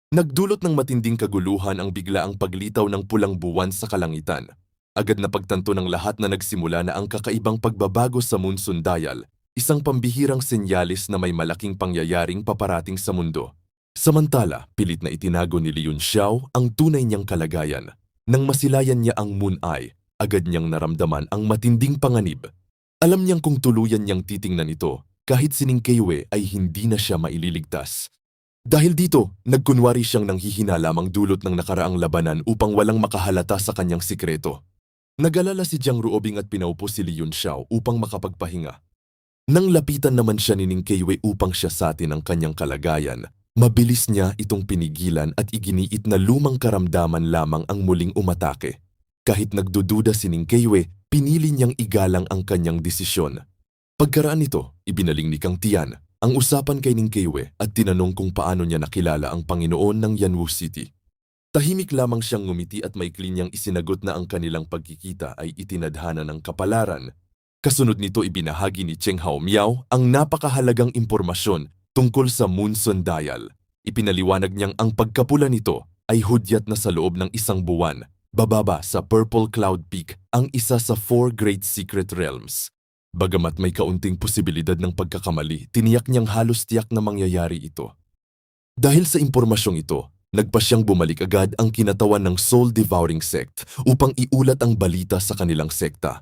Nagdulot ng matinding kaguluhan ang biglaang paglitaw ng pulang buwan sa kalangitan. Agad na pagtanto ng lahat na nagsimula na ang kakaibang pagbabago sa Moon Sundial, isang pambihirang senyalis na may malaking pangyayaring paparating sa mundo. Samantala, pilit na itinago ni Leon Xiao ang tunay niyang kalagayan. Nang masilayan niya ang Moon Eye, agad niyang naramdaman ang matinding panganib. Alam niyang kung tuluyan niyang titingnan ito, kahit si Ning Keiwei ay hindi na siya maililigtas. Dahil dito, nagkunwari siyang nanghihina lamang dulot ng nakaraang labanan upang walang makahalata sa kanyang sikreto. Nag-alala si Jiang Ruobing at pinaupo si Leon Xiao upang makapagpahinga. Nang lapitan naman siya ni Ning Keiwei upang siya satin ang kanyang kalagayan, mabilis niya itong pinigilan at iginiit na lumang karamdaman lamang ang muling umatake. Kahit nagdududa si Ning Keiwei, pinili niyang igalang ang kanyang desisyon. Pagkaraan nito, ibinaling ni Kang Tian ang usapan kay Ning Keiwei at tinanong kung paano niya nakilala ang Panginoon ng Yanwu City. Tahimik lamang siyang ngumiti at maikli niyang isinagot na ang kanilang pagkikita ay itinadhana ng kapalaran. Kasunod nito ibinahagi ni Cheng Hao Miao ang napakahalagang impormasyon tungkol sa Moon Sundial. Ipinaliwanag niyang ang pagkapula nito ay hudyat na sa loob ng isang buwan, bababa sa Purple Cloud Peak, ang isa sa 4 Great Secret Realms. Bagamat may kaunting posibilidad ng pagkakamali, tiniyak niyang halos tiyak na mangyayari ito. Dahil sa impormasyong ito, nagpa siyang bumalik agad ang kinatawan ng Soul Devouring Sect upang iulat ang balita sa kanilang sekta.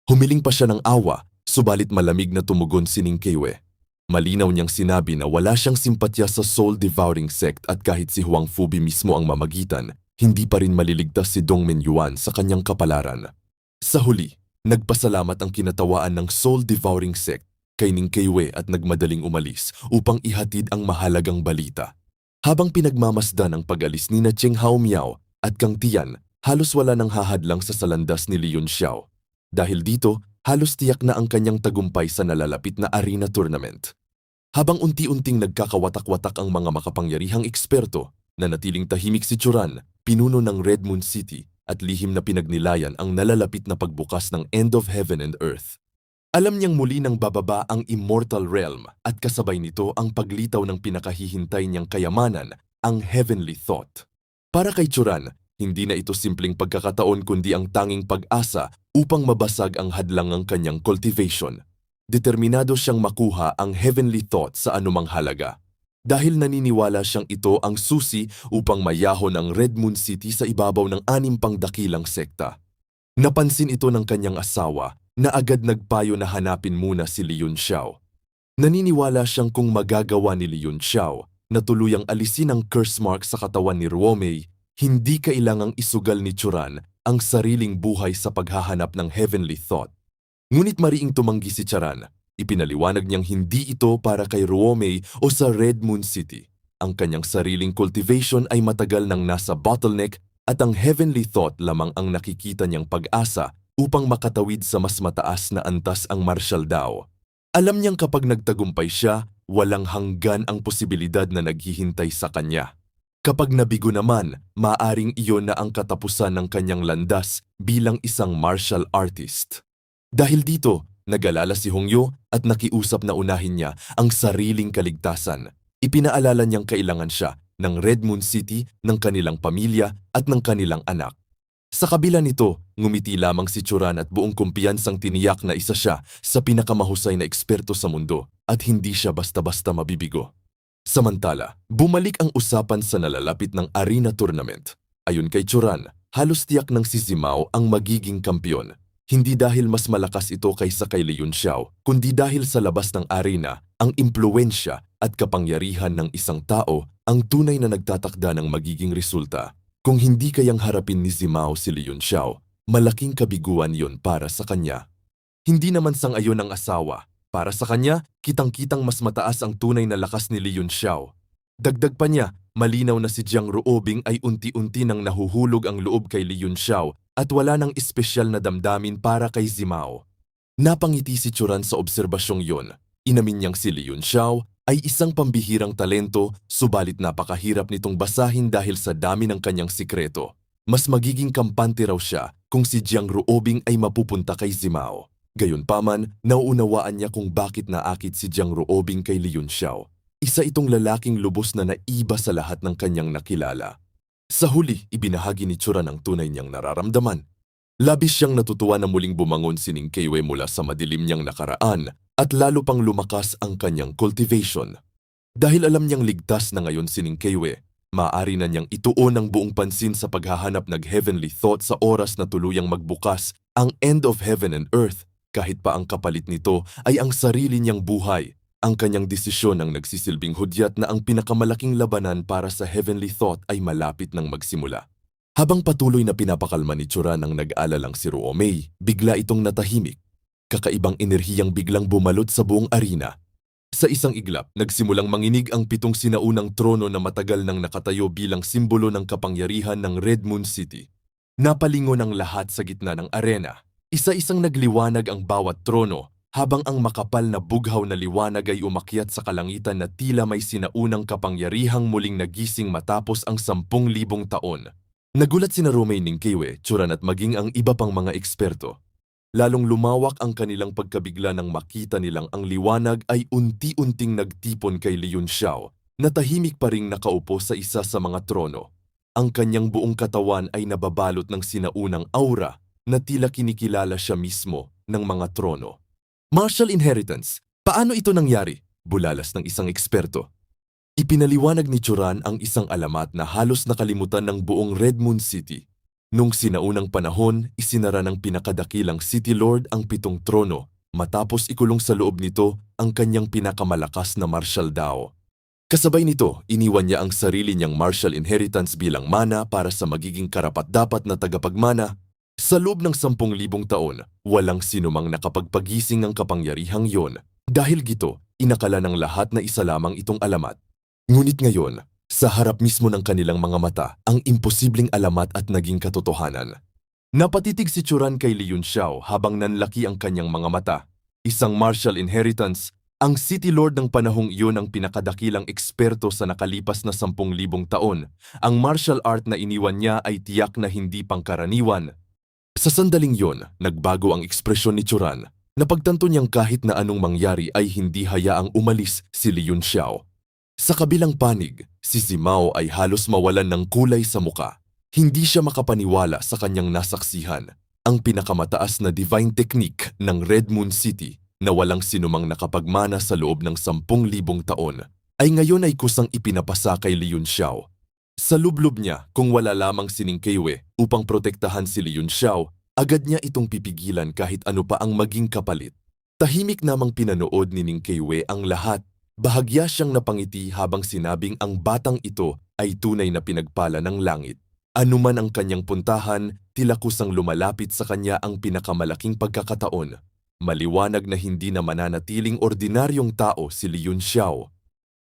Humiling pa siya ng awa, subalit malamig na tumugon si Ning Keiwei. Malinaw niyang sinabi na wala siyang simpatya sa Soul Devouring Sect at kahit si Huang Fubi mismo ang mamagitan, hindi pa rin maliligtas si Dongmen Yuan sa kanyang kapalaran. Sa huli, nagpasalamat ang kinatawaan ng Soul Devouring Sect kay Ning Keiwei at nagmadaling umalis upang ihatid ang mahalagang balita. Habang pinagmamasdan ang pag-alis ni Cheng Hao Miao at Kang Tian, halos wala nang hahadlang sa salandas ni Leon Xiao. Dahil dito, halos tiyak na ang kanyang tagumpay sa nalalapit na arena tournament. Habang unti-unting nagkakawatak-watak ang mga makapangyarihang eksperto, nanatiling tahimik si Churan, pinuno ng Red Moon City, at lihim na pinagnilayan ang nalalapit na pagbukas ng End of Heaven and Earth. Alam niyang muli nang bababa ang Immortal Realm at kasabay nito ang paglitaw ng pinakahihintay niyang kayamanan, ang Heavenly Thought. Para kay Churan, hindi na ito simpleng pagkakataon kundi ang tanging pag-asa upang mabasag ang hadlangang kanyang cultivation. Determinado siyang makuha ang Heavenly Thought sa anumang halaga. Dahil naniniwala siyang ito ang susi upang mayahon ang Red Moon City sa ibabaw ng 6 pang dakilang sekta. Napansin ito ng kanyang asawa na agad nagpayo na hanapin muna si Leon Xiao. Naniniwala siyang kung magagawa ni Leon Xiao na tuluyang alisin ang curse mark sa katawan ni Ruomei, hindi kailangang isugal ni Churan ang sariling buhay sa paghahanap ng Heavenly Thought. Ngunit mariing tumanggi si Churan. Ipinaliwanag niyang hindi ito para kay Ruomei o sa Red Moon City. Ang kanyang sariling cultivation ay matagal nang nasa bottleneck at ang Heavenly Thought lamang ang nakikita niyang pag-asa upang makatawid sa mas mataas na antas ang Martial Dao. Alam niyang kapag nagtagumpay siya, walang hanggan ang posibilidad na naghihintay sa kanya. Kapag nabigo naman, maaring iyon na ang katapusan ng kanyang landas bilang isang martial artist. Dahil dito, nag-alala si Hongyo at nakiusap na unahin niya ang sariling kaligtasan. Ipinaalala niyang kailangan siya ng Red Moon City, ng kanilang pamilya at ng kanilang anak. Sa kabila nito, ngumiti lamang si Churan at buong kumpiyansang tiniyak na isa siya sa pinakamahusay na eksperto sa mundo at hindi siya basta-basta mabibigo. Samantala, bumalik ang usapan sa nalalapit ng arena tournament. Ayon kay Churan, halos tiyak ng si Zimao ang magiging kampiyon. Hindi dahil mas malakas ito kaysa kay Leon Xiao, kundi dahil sa labas ng arena, ang impluwensya at kapangyarihan ng isang tao ang tunay na nagtatakda ng magiging resulta. Kung hindi kayang harapin ni Zimao si Leon Xiao, malaking kabiguan yon para sa kanya. Hindi naman sang-ayon ang asawa. Para sa kanya, kitang-kitang mas mataas ang tunay na lakas ni Leon Xiao. Dagdag pa niya, malinaw na si Jiang Ruobing ay unti-unti nang nahuhulog ang loob kay Leon Xiao at wala nang espesyal na damdamin para kay Zimao. Napangiti si Churan sa obserbasyong yon. Inamin niyang si Leon Xiao ay isang pambihirang talento, subalit napakahirap nitong basahin dahil sa dami ng kanyang sikreto. Mas magiging kampante raw siya kung si Jiang Ruobing ay mapupunta kay Zimao. Gayunpaman, nauunawaan niya kung bakit naakit si Jiang Ruobing kay Leon Xiao. Isa itong lalaking lubos na naiba sa lahat ng kanyang nakilala. Sa huli, ibinahagi ni Churan ang tunay niyang nararamdaman. Labis siyang natutuwa na muling bumangon si Ning Keiwei mula sa madilim niyang nakaraan at lalo pang lumakas ang kanyang cultivation. Dahil alam niyang ligtas na ngayon si Ning Keiwei, maaari na niyang ituon ang buong pansin sa paghahanap ng heavenly thought sa oras na tuluyang magbukas ang end of heaven and earth, kahit pa ang kapalit nito ay ang sarili niyang buhay. Ang kanyang desisyon ang nagsisilbing hudyat na ang pinakamalaking labanan para sa heavenly thought ay malapit ng magsimula. Habang patuloy na pinapakalma ni Churan ang nag-aalalang si Ruomei, bigla itong natahimik. Kakaibang enerhiyang biglang bumalot sa buong arena. Sa isang iglap, nagsimulang manginig ang 7 sinaunang trono na matagal nang nakatayo bilang simbolo ng kapangyarihan ng Red Moon City. Napalingon ang lahat sa gitna ng arena. Isa-isang nagliwanag ang bawat trono, habang ang makapal na bughaw na liwanag ay umakyat sa kalangitan na tila may sinaunang kapangyarihang muling nagising matapos ang 10,000 taon. Nagulat sina Ruomei, Ning Keiwei, Churan at maging ang iba pang mga eksperto. Lalong lumawak ang kanilang pagkabigla nang makita nilang ang liwanag ay unti-unting nagtipon kay Li Yunxiao, na tahimik pa ring nakaupo sa isa sa mga trono. Ang kanyang buong katawan ay nababalot ng sinaunang aura na tila kinikilala siya mismo ng mga trono. Martial inheritance, paano ito nangyari? Bulalas ng isang eksperto. Ipinaliwanag ni Churan ang isang alamat na halos nakalimutan ng buong Red Moon City. Nung sinaunang panahon, isinara ng pinakadakilang City Lord ang 7 trono, matapos ikulong sa loob nito ang kanyang pinakamalakas na martial Dao. Kasabay nito, iniwan niya ang sarili niyang martial inheritance bilang mana para sa magiging karapat-dapat na tagapagmana. Sa loob ng 10,000 taon, walang sinumang nakapagpagising ng kapangyarihang yon. Dahil gito, inakala ng lahat na isa lamang itong alamat. Ngunit ngayon, sa harap mismo ng kanilang mga mata, ang imposibleng alamat at naging katotohanan. Napatitig si Churan kay Li Yunxiao habang nanlaki ang kanyang mga mata. Isang martial inheritance, ang City Lord ng panahong iyon ang pinakadakilang eksperto sa nakalipas na 10,000 taon. Ang martial art na iniwan niya ay tiyak na hindi pangkaraniwan. Sa sandaling yon, nagbago ang ekspresyon ni Churan. Napagtanto niyang kahit na anong mangyari ay hindi hayaang umalis si Li Yunxiao. Sa kabilang panig, si Zimao ay halos mawalan ng kulay sa muka. Hindi siya makapaniwala sa kanyang nasaksihan, ang pinakamataas na divine technique ng Red Moon City na walang sinumang nakapagmana sa loob ng 10,000 taon, ay ngayon ay kusang ipinapasa kay Li Yunxiao. Sa lublob niya, kung wala lamang si Ning Keiwei upang protektahan si Li Yunxiao, agad niya itong pipigilan kahit ano pa ang maging kapalit. Tahimik namang pinanood ni Ning Keiwei ang lahat. Bahagya siyang napangiti habang sinabing ang batang ito ay tunay na pinagpala ng langit. Anuman ang kanyang puntahan, tila kusang lumalapit sa kanya ang pinakamalaking pagkakataon. Maliwanag na hindi na mananatiling ordinaryong tao si Li Yunxiao.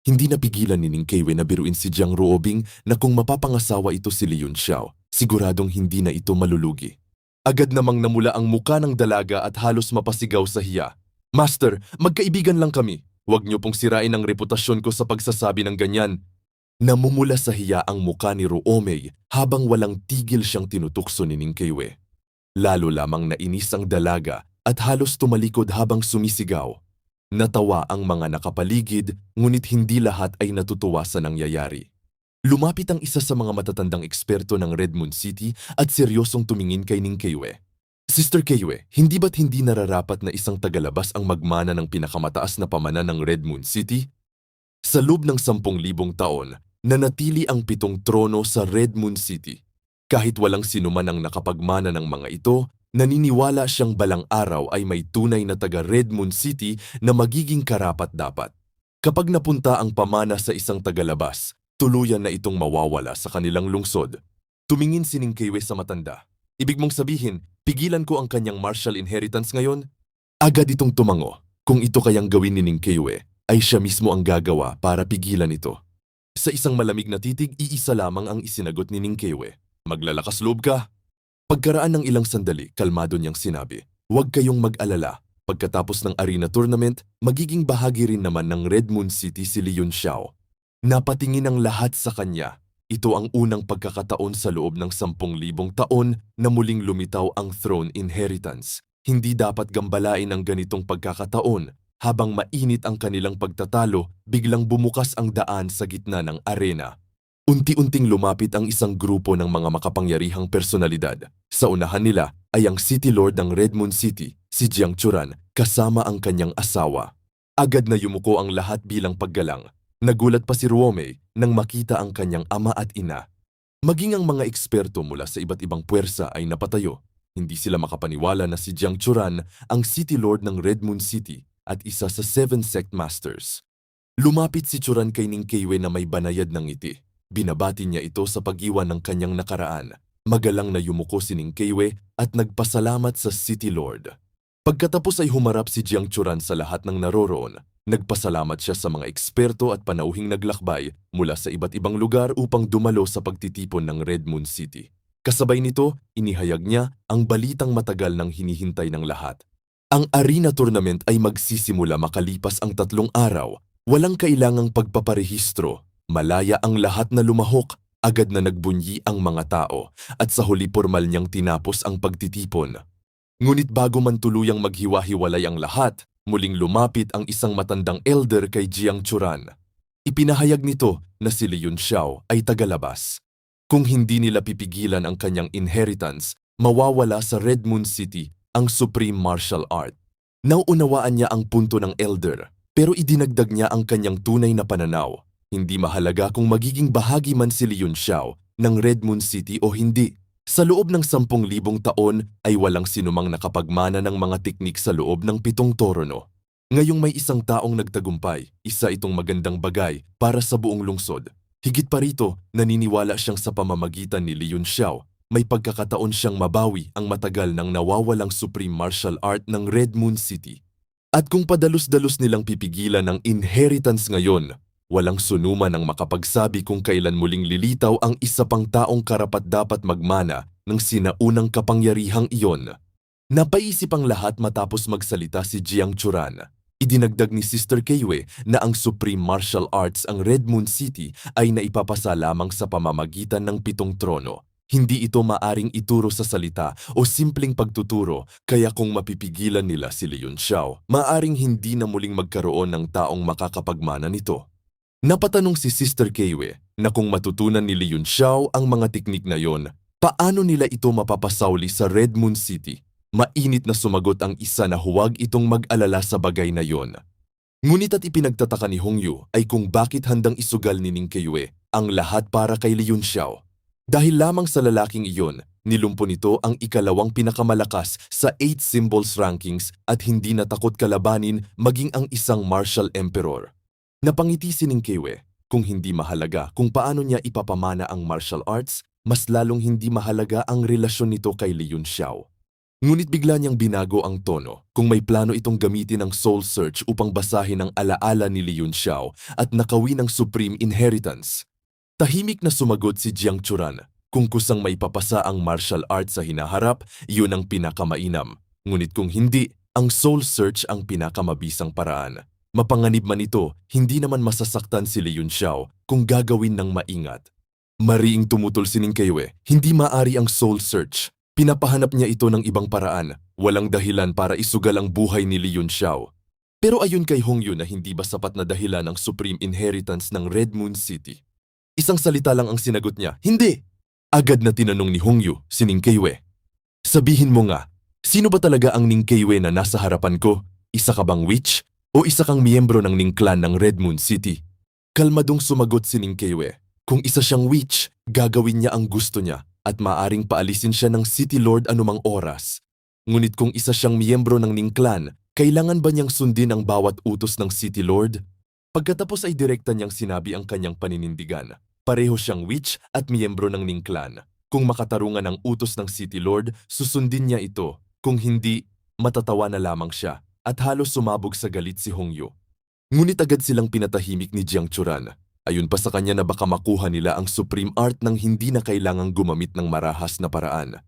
Hindi napigilan ni Ning Keiwei na biruin si Jiang Ruobing na kung mapapangasawa ito si Li Yunxiao, siguradong hindi na ito malulugi. Agad namang namula ang muka ng dalaga at halos mapasigaw sa hiya. "Master, magkaibigan lang kami. Huwag niyo pong sirain ang reputasyon ko sa pagsasabi ng ganyan." Namumula sa hiya ang muka ni Ruomei habang walang tigil siyang tinutukso ni Ning Keiwei. Lalo lamang nainis ang dalaga at halos tumalikod habang sumisigaw. Natawa ang mga nakapaligid, ngunit hindi lahat ay natutuwa sa nangyayari. Lumapit ang isa sa mga matatandang eksperto ng Red Moon City at seryosong tumingin kay Ning Keiwei. "Sister Keiwei, hindi ba't hindi nararapat na isang tagalabas ang magmana ng pinakamataas na pamana ng Red Moon City?" Sa loob ng 10,000 taon, nanatili ang 7 trono sa Red Moon City. Kahit walang sinuman ang nakapagmana ng mga ito, naniniwala siyang balang araw ay may tunay na taga Red Moon City na magiging karapat-dapat. Kapag napunta ang pamana sa isang tagalabas, tuluyan na itong mawawala sa kanilang lungsod. Tumingin si Ning Keiwei sa matanda. "Ibig mong sabihin, pigilan ko ang kanyang martial inheritance ngayon?" Agad itong tumango. Kung ito kayang gawin ni Ning Keiwei, ay siya mismo ang gagawa para pigilan ito. Sa isang malamig na titig, iisa lamang ang isinagot ni Ning Keiwei. "Maglalakas loob ka." Pagkaraan ng ilang sandali, kalmado niyang sinabi, "Huwag kayong mag-alala. Pagkatapos ng arena tournament, magiging bahagi rin naman ng Red Moon City si Li Yunxiao." Napatingin ang lahat sa kanya. Ito ang unang pagkakataon sa loob ng 10,000 taon na muling lumitaw ang throne inheritance. Hindi dapat gambalain ang ganitong pagkakataon. Habang mainit ang kanilang pagtatalo, biglang bumukas ang daan sa gitna ng arena. Unti-unting lumapit ang isang grupo ng mga makapangyarihang personalidad. Sa unahan nila ay ang City Lord ng Red Moon City, si Jiang Churan, kasama ang kanyang asawa. Agad na yumuko ang lahat bilang paggalang. Nagulat pa si Ruome nang makita ang kanyang ama at ina. Maging ang mga eksperto mula sa iba't ibang puwersa ay napatayo. Hindi sila makapaniwala na si Jiang Churan ang City Lord ng Red Moon City at isa sa 7 Sect Masters. Lumapit si Churan kay Ning Keiwe na may banayad ng ngiti. Binabati niya ito sa pag-iwan ng kanyang nakaraan. Magalang na yumuko si Ning Keiwe at nagpasalamat sa City Lord. Pagkatapos ay humarap si Jiang Churan sa lahat ng naroroon. Nagpasalamat siya sa mga eksperto at panauhing naglakbay mula sa iba't ibang lugar upang dumalo sa pagtitipon ng Red Moon City. Kasabay nito, inihayag niya ang balitang matagal nang hinihintay ng lahat. Ang arena tournament ay magsisimula makalipas ang 3 araw. Walang kailangang pagpaparehistro. Malaya ang lahat na lumahok. Agad na nagbunyi ang mga tao at sa huli pormal niyang tinapos ang pagtitipon. Ngunit bago man tuluyang maghiwa-hiwalay ang lahat, muling lumapit ang isang matandang elder kay Jiang Churan. Ipinahayag nito na si Li Yunxiao ay tagalabas. Kung hindi nila pipigilan ang kanyang inheritance, mawawala sa Red Moon City ang Supreme Martial Art. Nauunawaan niya ang punto ng elder, pero idinagdag niya ang kanyang tunay na pananaw. Hindi mahalaga kung magiging bahagi man si Li Yunxiao ng Red Moon City o hindi. Sa loob ng 10,000 taon ay walang sinumang nakapagmana ng mga teknik sa loob ng 7 torono. Ngayong may isang taong nagtagumpay, isa itong magandang bagay para sa buong lungsod. Higit pa rito, naniniwala siyang sa pamamagitan ni Li Yunxiao, may pagkakataon siyang mabawi ang matagal nang nawawalang Supreme Martial Art ng Red Moon City. At kung padalos-dalos nilang pipigilan ang inheritance ngayon, walang sunuman ang makapagsabi kung kailan muling lilitaw ang isa pang taong karapat-dapat magmana ng sinaunang kapangyarihang iyon. Napaisip ang lahat matapos magsalita si Jiang Churan. Idinagdag ni Sister Keiwe na ang Supreme Martial Arts ang Red Moon City ay naipapasa lamang sa pamamagitan ng 7 trono. Hindi ito maaring ituro sa salita o simpleng pagtuturo, kaya kung mapipigilan nila si Li Yunxiao, maaring hindi na muling magkaroon ng taong makakapagmana nito. Napatanong si Sister Keiwe na kung matutunan ni Li Yunxiao ang mga teknik na yon, paano nila ito mapapasawli sa Red Moon City? Mainit na sumagot ang isa na huwag itong mag-alala sa bagay na yon. Ngunit at ipinagtataka ni Hongyu ay kung bakit handang isugal ni Ning Keiwe ang lahat para kay Li Yunxiao. Dahil lamang sa lalaking iyon, nilumpo nito ang ikalawang pinakamalakas sa 8 symbols rankings at hindi natakot kalabanin maging ang isang martial emperor. Napangiti si Ning Keiwe, kung hindi mahalaga kung paano niya ipapamana ang martial arts, mas lalong hindi mahalaga ang relasyon nito kay Li Yunxiao. Ngunit bigla niyang binago ang tono kung may plano itong gamitin ang Soul Search upang basahin ang alaala ni Li Yunxiao at nakawin ang Supreme Inheritance. Tahimik na sumagot si Jiang Churan, kung kusang may papasa ang martial arts sa hinaharap, yun ang pinakamainam. Ngunit kung hindi, ang Soul Search ang pinakamabisang paraan. Mapanganib man ito, hindi naman masasaktan si Li Yunxiao kung gagawin ng maingat. Mariing tumutol si Ning Keiwe, hindi maari ang Soul Search. Pinapahanap niya ito ng ibang paraan, walang dahilan para isugal ang buhay ni Li Yunxiao. Pero ayon kay Hongyu na hindi ba sapat na dahilan ang Supreme Inheritance ng Red Moon City? Isang salita lang ang sinagot niya, hindi! Agad na tinanong ni Hongyu si Ning Keiwe. Sabihin mo nga, sino ba talaga ang Ning Keiwe na nasa harapan ko? Isa ka bang witch? O isa kang miyembro ng Ning Clan ng Red Moon City? Kalmadong sumagot si Ning Keiwe. Kung isa siyang witch, gagawin niya ang gusto niya at maaring paalisin siya ng City Lord anumang oras. Ngunit kung isa siyang miyembro ng Ning Clan, kailangan ba niyang sundin ang bawat utos ng City Lord? Pagkatapos ay direkta niyang sinabi ang kanyang paninindigan. Pareho siyang witch at miyembro ng Ning Clan. Kung makatarungan ang utos ng City Lord, susundin niya ito. Kung hindi, matatawa na lamang siya at halos sumabog sa galit si Hongyu. Ngunit agad silang pinatahimik ni Jiang Churan. Ayon pa sa kanya na baka makuha nila ang Supreme Art nang hindi na kailangang gumamit ng marahas na paraan.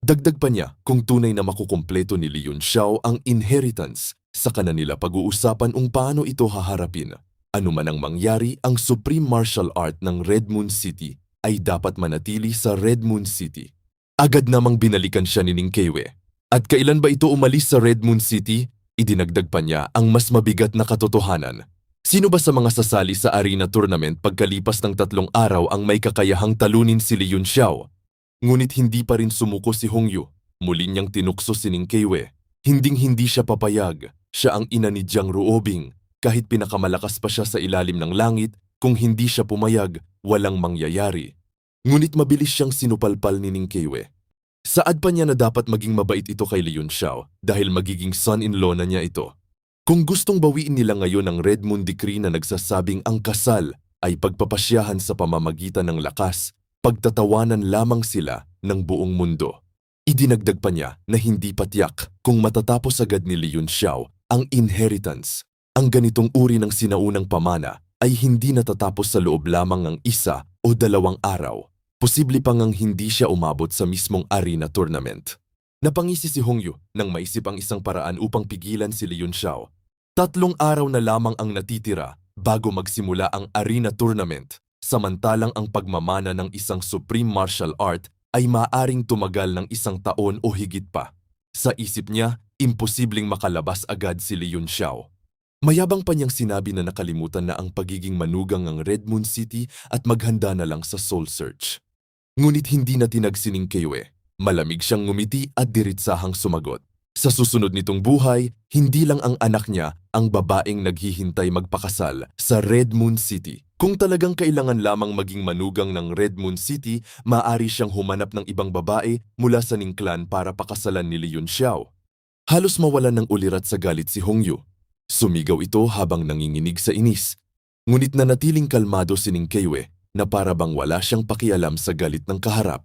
Dagdag pa niya kung tunay na makukumpleto ni Li Yunxiao ang inheritance, saka na nila pag-uusapan kung paano ito haharapin. Ano man ang mangyari, ang Supreme Martial Art ng Red Moon City ay dapat manatili sa Red Moon City. Agad namang binalikan siya ni Ning Keiwe. At kailan ba ito umalis sa Red Moon City? Idinagdag pa niya ang mas mabigat na katotohanan. Sino ba sa mga sasali sa arena tournament pagkalipas ng 3 araw ang may kakayahang talunin si Li Yunxiao? Ngunit hindi pa rin sumuko si Hongyu. Muli niyang tinukso si Ning Keiwei. Hinding-hindi siya papayag. Siya ang ina ni Jiang Ruobing. Kahit pinakamalakas pa siya sa ilalim ng langit, kung hindi siya pumayag, walang mangyayari. Ngunit mabilis siyang sinupalpal ni Ning Keiwei. Saad pa niya na dapat maging mabait ito kay Li Yunxiao dahil magiging son-in-law na niya ito. Kung gustong bawiin nila ngayon ang Red Moon Decree na nagsasabing ang kasal ay pagpapasyahan sa pamamagitan ng lakas, pagtatawanan lamang sila ng buong mundo. Idinagdag pa niya na hindi patiyak kung matatapos agad ni Li Yunxiao ang inheritance. Ang ganitong uri ng sinaunang pamana ay hindi natatapos sa loob lamang ng 1 o 2 araw. Posible pa ngang hindi siya umabot sa mismong arena tournament. Napangisi si Hongyu nang maisip ang isang paraan upang pigilan si Li Yunxiao. 3 araw na lamang ang natitira bago magsimula ang arena tournament, samantalang ang pagmamana ng isang supreme martial art ay maaring tumagal ng 1 taon o higit pa. Sa isip niya, imposibleng makalabas agad si Li Yunxiao. Mayabang pa niyang sinabi na nakalimutan na ang pagiging manugang ng Red Moon City at maghanda na lang sa Soul Search. Ngunit hindi na tinag si Ning Keiwei. Malamig siyang ngumiti at diritsahang sumagot. Sa susunod nitong buhay, hindi lang ang anak niya ang babaeng naghihintay magpakasal sa Red Moon City. Kung talagang kailangan lamang maging manugang ng Red Moon City, maaari siyang humanap ng ibang babae mula sa Ning clan para pakasalan ni Li Yunxiao. Halos mawalan ng ulirat sa galit si Hongyu. Sumigaw ito habang nanginginig sa inis. Ngunit nanatiling kalmado si Ning Keiwei na para bang wala siyang pakialam sa galit ng kaharap.